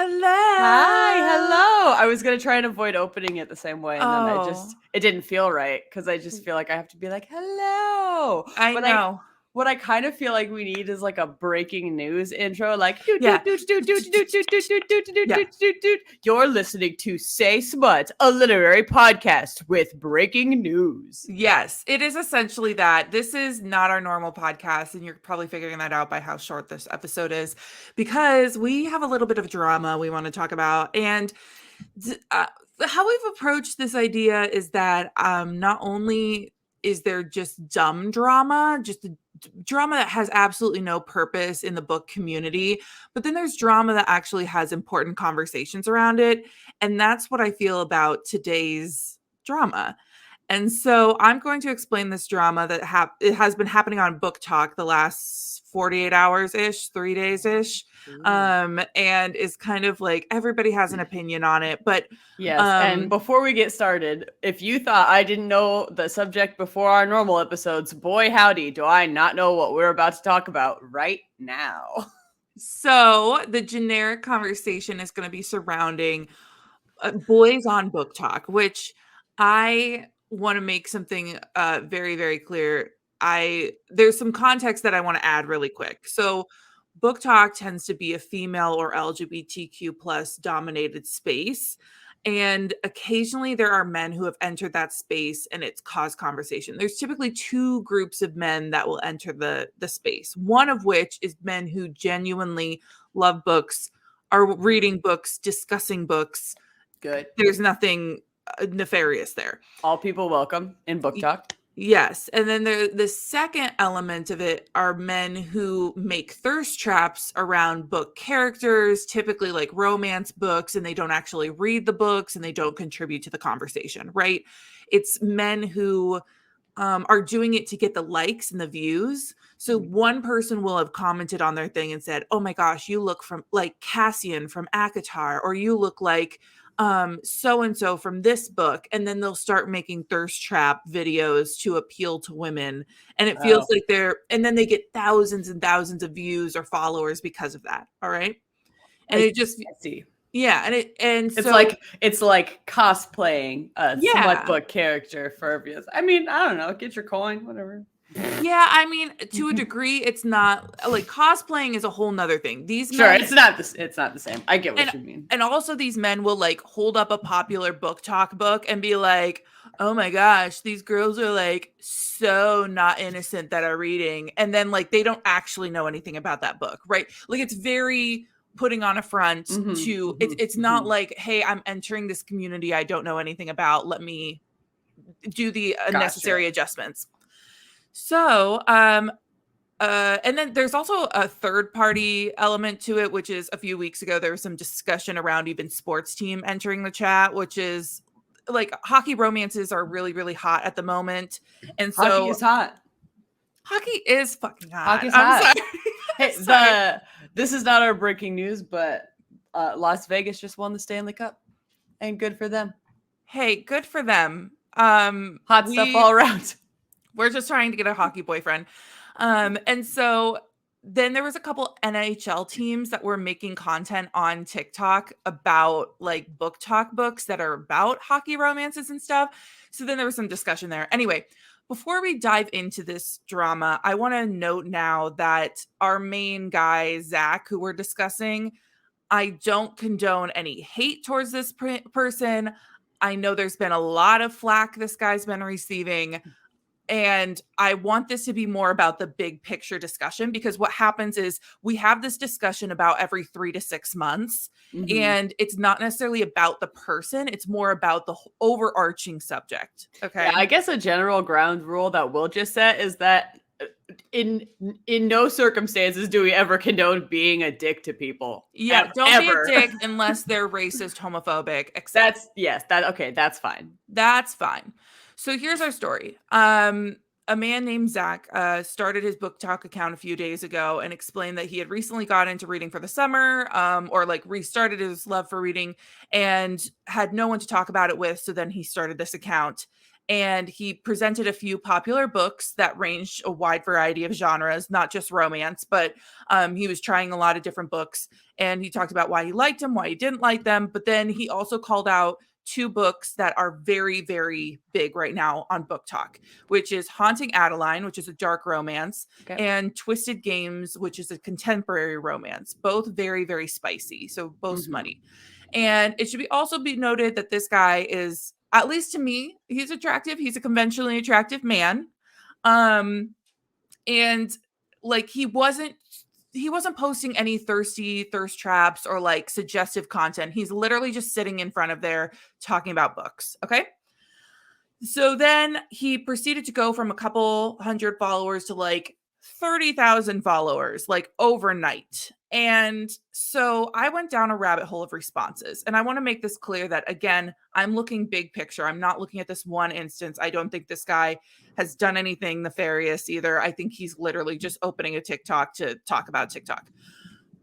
Hi, Hello. hello. I was gonna try and avoid opening it the same way, and then Oh, it didn't feel right because I just feel like I have to be like hello. I But know. what I kind of feel like we need is like a breaking news intro, like doot Yeah. doot doot doot doot doot doot doot doot doot doot Yeah. doot doot doot. You're listening to Say Smut, a literary podcast with breaking news. Yes, it is essentially that. This is not our normal podcast, and you're probably figuring that out by how short this episode is because we have a little bit of drama we want to talk about. And how we've approached this idea is that not only is there just dumb drama, just drama that has absolutely no purpose in the book community, but then there's drama that actually has important conversations around it. And that's what I feel about today's drama. And so I'm going to explain this drama that it has been happening on Booktok the last 48 hours ish, 3 days ish, and is kind of like everybody has an opinion on it. But Yes, and before we get started, if you thought I didn't know the subject before our normal episodes, boy howdy, do I not know what we're about to talk about right now. so the generic conversation is going to be surrounding boys on Book Talk, which I want to make something very, very clear. There's some context that I want to add really quick. So Book Talk tends to be a female or LGBTQ plus dominated space. And occasionally there are men who have entered that space and it's caused conversation. There's typically two groups of men that will enter the space. One of which is men who genuinely love books, are reading books, discussing books. Good. There's nothing nefarious there. All people welcome in Booktok. Yes. And then the second element of it are men who make thirst traps around book characters, typically like romance books, and they don't actually read the books and they don't contribute to the conversation, right? It's men who are doing it to get the likes and the views. So one person will have commented on their thing and said, "Oh my gosh, you look from like Cassian from Akatar, or you look like so and so from this book," and then they'll start making thirst trap videos to appeal to women, and it feels like and then they get thousands and thousands of views or followers because of that. All right. And it just I see. Yeah, and It's so like cosplaying a smut yeah. book character for views. I mean, I don't know, get your coin, whatever. Yeah, I mean, to a degree, it's not like cosplaying is a whole nother thing. These Sure, men, it's not the same. I get what and you mean. and also these men will like hold up a popular book talk book and be like, "Oh my gosh, these girls are like so not innocent that are reading," and then like they don't actually know anything about that book, right? Like it's very putting on a front to it's not like, "Hey, I'm entering this community I don't know anything about. Let me do the necessary adjustments." So, and then there's also a third party element to it, which is a few weeks ago, there was some discussion around even sports team entering the chat, which is like hockey romances are really, really hot at the moment. And so Hockey is hot. Hockey is fucking hot. Hockey's I'm hot. sorry. Hey, this is not our breaking news, but Las Vegas just won the Stanley Cup, and good for them. Hey, good for them. Hot stuff all around. We're just trying to get a hockey boyfriend. And so then there was a couple NHL teams that were making content on TikTok about like book talk books that are about hockey romances and stuff. So then there was some discussion there. Anyway, before we dive into this drama, I want to note now that our main guy, Zach, who we're discussing, I don't condone any hate towards this person. I know there's been a lot of flack this guy's been receiving. And I want this to be more about the big picture discussion, because what happens is we have this discussion about every 3 to 6 months, and it's not necessarily about the person. It's more about the overarching subject. Okay. Yeah, I guess a general ground rule that we'll just set is that in no circumstances do we ever condone being a dick to people. Yeah. Don't be a dick unless they're racist, homophobic, etc. That's fine. That's fine. So here's our story. A man named Zach started his Book Talk account a few days ago and explained that he had recently got into reading for the summer, or like restarted his love for reading, and had no one to talk about it with. So then he started this account. and he presented a few popular books that ranged a wide variety of genres, not just romance, but he was trying a lot of different books, and he talked about why he liked them, why he didn't like them. But then he also called out two books that are very, very big right now on Booktok, which is Haunting Adeline, which is a dark romance, and Twisted Games, which is a contemporary romance. Both very, very spicy, so both smutty. And it should also be noted that this guy is, at least to me, he's attractive. He's a conventionally attractive man. And like he wasn't posting any thirst traps or like suggestive content. He's literally just sitting in front of there talking about books. Okay. So then he proceeded to go from a couple hundred followers to like 30,000 followers, like overnight. And so I went down a rabbit hole of responses. And I want to make this clear that, again, I'm looking big picture. I'm not looking at this one instance. I don't think this guy has done anything nefarious either. I think he's literally just opening a TikTok to talk about TikTok.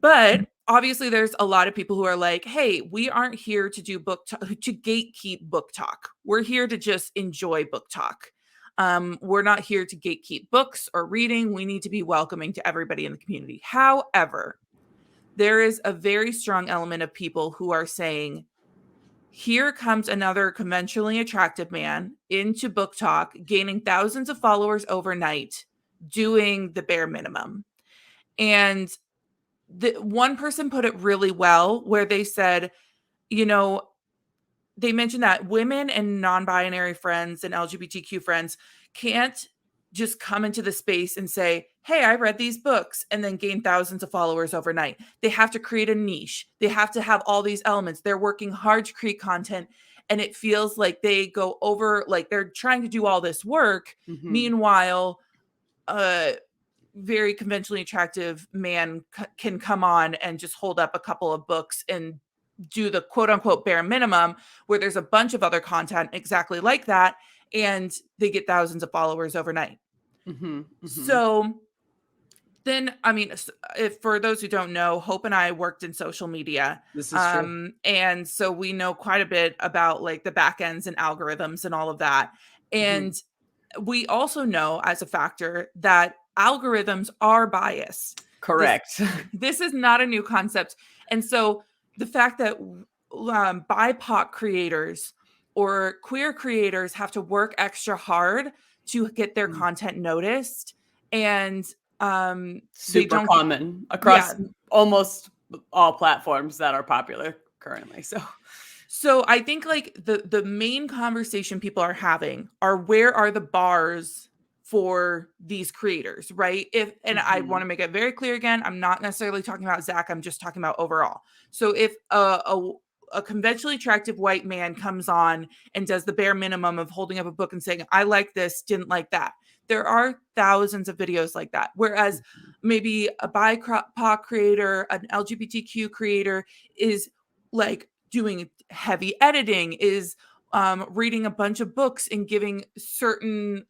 But obviously there's a lot of people who are like, hey, we aren't here to do to gatekeep Booktok. We're here to just enjoy Booktok. We're not here to gatekeep books or reading. We need to be welcoming to everybody in the community. However, there is a very strong element of people who are saying, here comes another conventionally attractive man into Booktok, gaining thousands of followers overnight, doing the bare minimum. And one person put it really well, where they said, they mentioned that women and non-binary friends and LGBTQ friends can't just come into the space and say, hey, I read these books, and then gain thousands of followers overnight. They have to create a niche. They have to have all these elements. They're working hard to create content, and it feels like they go over, like they're trying to do all this work. Meanwhile, very conventionally attractive man can come on and just hold up a couple of books and do the quote unquote bare minimum, where there's a bunch of other content exactly like that, and they get thousands of followers overnight. So then, I mean, if for those who don't know, Hope and I worked in social media. This is true. And so we know quite a bit about like the back ends and algorithms and all of that. And we also know as a factor that algorithms are biased. Correct. This is not a new concept. And so the fact that BIPOC creators or queer creators have to work extra hard to get their content noticed, and super common across almost all platforms that are popular currently. So I think like the main conversation people are having are, where are the bars for these creators, right? I want to make it very clear again, I'm not necessarily talking about Zach, I'm just talking about overall. So if a conventionally attractive white man comes on and does the bare minimum of holding up a book and saying, I like this, didn't like that, there are thousands of videos like that. Whereas maybe a BIPOC creator, an LGBTQ creator is like doing heavy editing, is reading a bunch of books and giving certain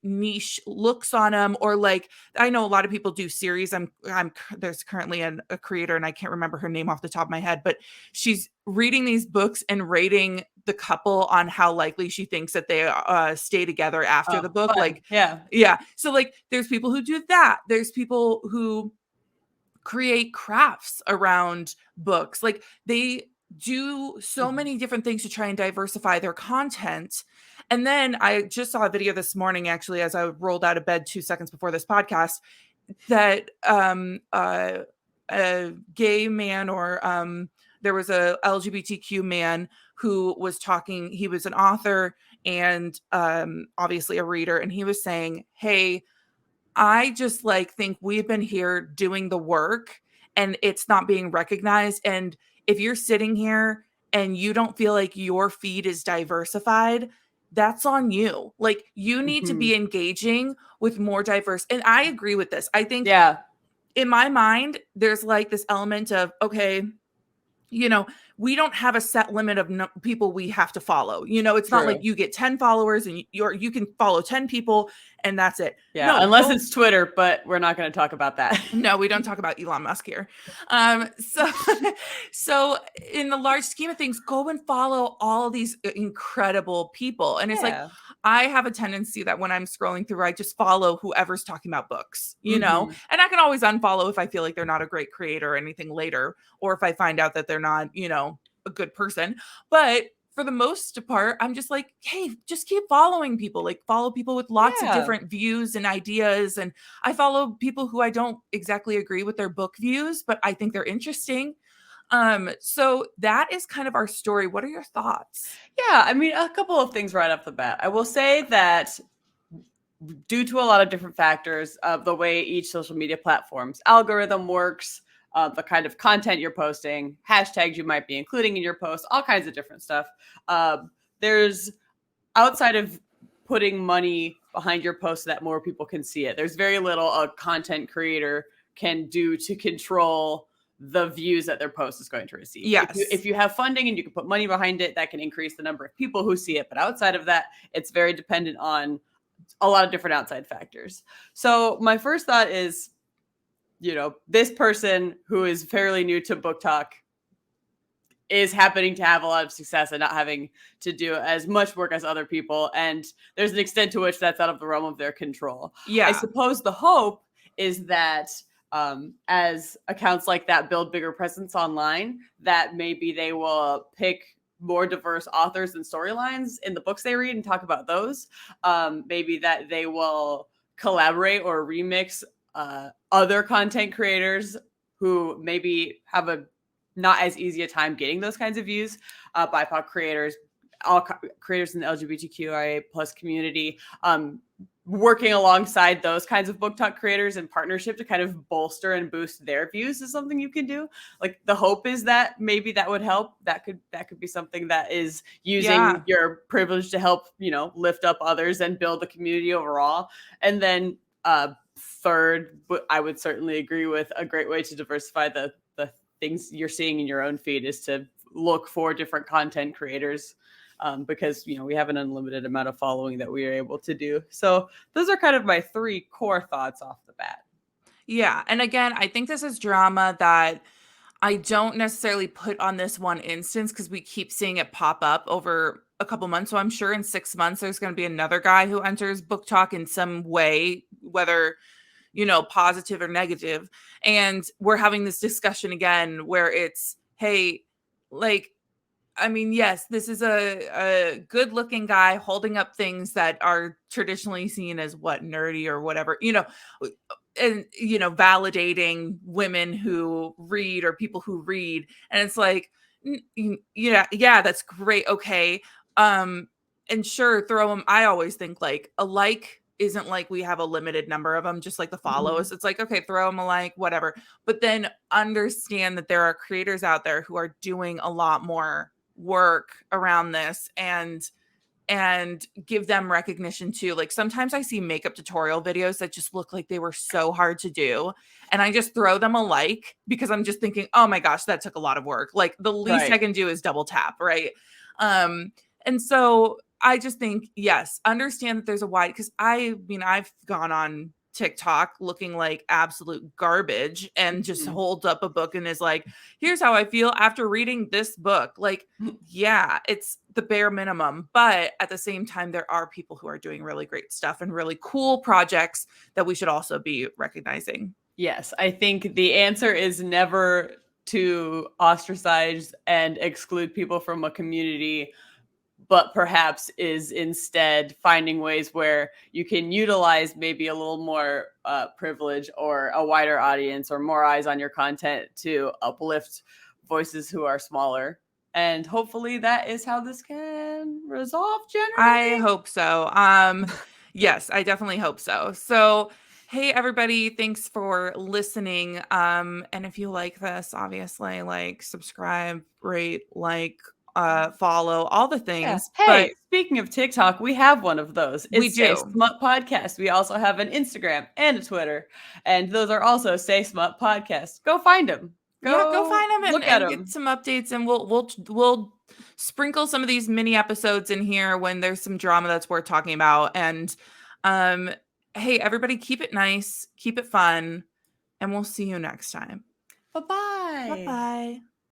niche looks on them, or like I know a lot of people do series. There's currently a creator, and I can't remember her name off the top of my head, but she's reading these books and rating the couple on how likely she thinks that they stay together after the book. Fun. Like yeah. So like there's people who do that. There's people who create crafts around books. Like they do so many different things to try and diversify their content. And then I just saw a video this morning, actually, as I rolled out of bed 2 seconds before this podcast, that a gay man, or there was a LGBTQ man who was talking. He was an author and obviously a reader. And he was saying, hey, I just like think we've been here doing the work and it's not being recognized. And if you're sitting here and you don't feel like your feed is diversified, that's on you. Like you need to be engaging with more diverse. And I agree with this. I think in my mind, there's like this element of, okay, we don't have a set limit of people we have to follow. It's not like you get 10 followers and you can follow 10 people and that's it. Yeah, No, unless it's Twitter, but we're not going to talk about that. No, we don't talk about Elon Musk here. So, so in the large scheme of things, go and follow all these incredible people. And it's like, Yeah. I have a tendency that when I'm scrolling through, I just follow whoever's talking about books, you know, Mhm. and I can always unfollow if I feel like they're not a great creator or anything later, or if I find out that they're not, you know, a good person. But for the most part, I'm just like, hey, just keep following people, like follow people with lots of Yeah. different views and ideas. And I follow people who I don't exactly agree with their book views, but I think they're interesting. So that is kind of our story. What are your thoughts? Yeah, I mean, a couple of things right off the bat. I will say that due to a lot of different factors of the way each social media platform's algorithm works, the kind of content you're posting, hashtags you might be including in your post, all kinds of different stuff. There's outside of putting money behind your post so that more people can see it, there's very little a content creator can do to control the views that their post is going to receive. Yes. If you have funding and you can put money behind it, that can increase the number of people who see it. But outside of that, it's very dependent on a lot of different outside factors. So my first thought is, this person who is fairly new to Booktok is happening to have a lot of success and not having to do as much work as other people. And there's an extent to which that's out of the realm of their control. I Yeah. suppose the hope is that as accounts like that build bigger presence online, that maybe they will pick more diverse authors and storylines in the books they read and talk about those. Maybe that they will collaborate or remix other content creators who maybe have a not as easy a time getting those kinds of views. BIPOC creators, creators in the LGBTQIA plus community, working alongside those kinds of Booktok creators in partnership to kind of bolster and boost their views is something you can do. Like the hope is that maybe that would help. That could be something that is using Yeah. your privilege to help, lift up others and build the community overall. And then third, I would certainly agree with a great way to diversify the things you're seeing in your own feed is to look for different content creators. Because we have an unlimited amount of following that we are able to do. So those are kind of my three core thoughts off the bat. Yeah. And again, I think this is drama that I don't necessarily put on this one instance because we keep seeing it pop up over a couple months. So I'm sure in 6 months, there's going to be another guy who enters Booktok in some way, whether, positive or negative. And we're having this discussion again where it's, hey, like, I mean, yes, this is a good looking guy holding up things that are traditionally seen as what nerdy or whatever, and, validating women who read or people who read. And it's like, yeah, that's great. Okay. And sure, throw them. I always think like a like isn't like we have a limited number of them, just like the follows. It's like, okay, throw them a like, whatever. But then understand that there are creators out there who are doing a lot more work around this and give them recognition too. Like sometimes I see makeup tutorial videos that just look like they were so hard to do, and I just throw them a like because I'm just thinking, oh my gosh, that took a lot of work. Like the least I can do is double tap, right? And so I just think, yes, understand that there's a wide, because I mean, I've gone on TikTok looking like absolute garbage and just holds up a book and is like, here's how I feel after reading this book. Like, yeah, it's the bare minimum. But at the same time, there are people who are doing really great stuff and really cool projects that we should also be recognizing. Yes, I think the answer is never to ostracize and exclude people from a community, but perhaps is instead finding ways where you can utilize maybe a little more privilege or a wider audience or more eyes on your content to uplift voices who are smaller. And hopefully that is how this can resolve generally. I hope so. Yes, I definitely hope so. So, hey everybody, thanks for listening. And if you like this, obviously like subscribe, rate, follow, all the Yeah. things. But Hey, speaking of TikTok, we have one of those. we It's Say do. Smut Podcast. We also have an Instagram and a Twitter, and those are also Say Smut Podcast. Go find them. Go find them Look at and get them. some updates, and we'll sprinkle some of these mini episodes in here when there's some drama that's worth talking about. And Hey, everybody, keep it nice, keep it fun, and we'll see you next time. Bye-bye. Bye-bye.